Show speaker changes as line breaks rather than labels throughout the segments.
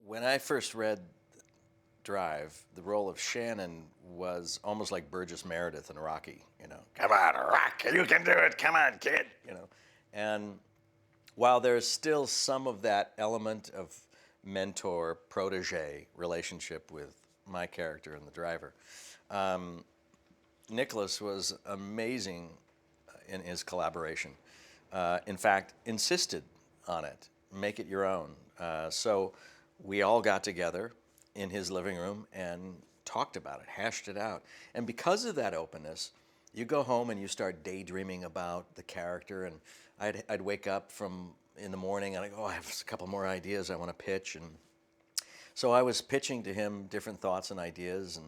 When I first read Drive, the role of Shannon was almost like Burgess Meredith in Rocky. Come on, Rock, you can do it. Come on, kid. And while there's still some of that element of mentor protege relationship with my character and the driver, Nicholas was amazing in his collaboration. In fact, insisted on it. Make it your own. So we all got together in his living room and talked about it, hashed it out. And because of that openness, you go home and you start daydreaming about the character. And I'd wake up in the morning and I go, oh, I have a couple more ideas I want to pitch. And so I was pitching to him different thoughts and ideas,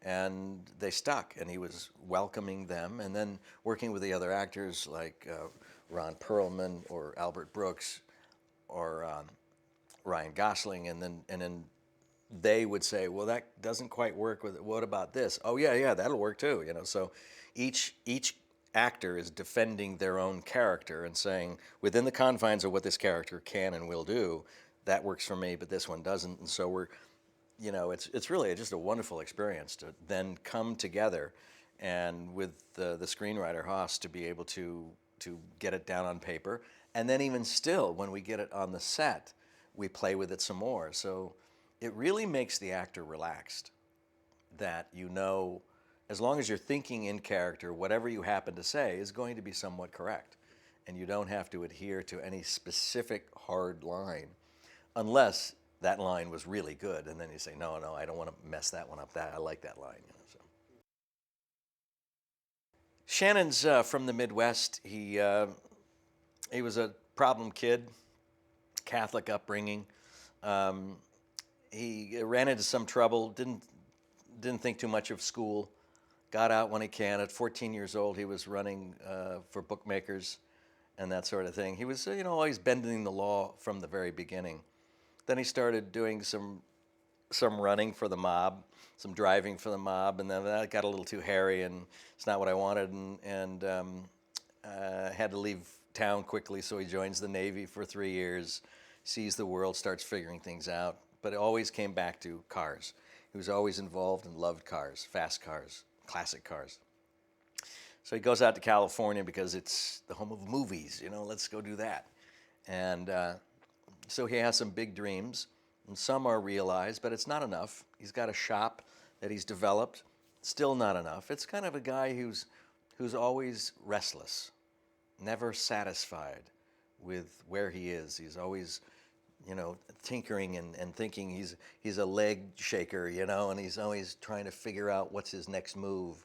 and they stuck, and he was welcoming them, and then working with the other actors like Ron Perlman or Albert Brooks or Ryan Gosling, and then they would say, well, that doesn't quite work with it. What about this? Oh yeah, that'll work too. So each actor is defending their own character and saying, within the confines of what this character can and will do, that works for me, but this one doesn't. And so it's really just a wonderful experience to then come together and with the screenwriter Haas to be able to get it down on paper, and then even still when we get it on the set, we play with it some more. So it really makes the actor relaxed, that as long as you're thinking in character, whatever you happen to say is going to be somewhat correct, and you don't have to adhere to any specific hard line unless that line was really good, and then you say, no, I don't want to mess that one up. I like that line. So. Shannon's from the Midwest. He was a problem kid, Catholic upbringing. He ran into some trouble. Didn't think too much of school. Got out when he can. At 14 years old, he was running for bookmakers and that sort of thing. He was always bending the law from the very beginning. Then he started doing some running for the mob, some driving for the mob, and then that got a little too hairy, and it's not what I wanted, and had to leave town quickly, so he joins the Navy for 3 years, sees the world, starts figuring things out, but it always came back to cars. He was always involved and loved cars, fast cars, classic cars. So he goes out to California because it's the home of movies, let's go do that. And so he has some big dreams, and some are realized, but it's not enough. He's got a shop that he's developed, still not enough. It's kind of a guy who's always restless, never satisfied with where he is. He's always, tinkering and thinking he's a leg shaker, and he's always trying to figure out what's his next move.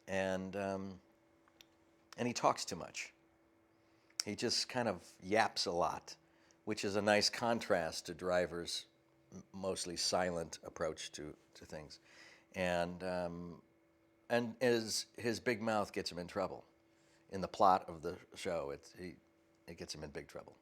And he talks too much. He just kind of yaps a lot, which is a nice contrast to Driver's mostly silent approach to things. And his big mouth gets him in trouble. In the plot of the show, it gets him in big trouble.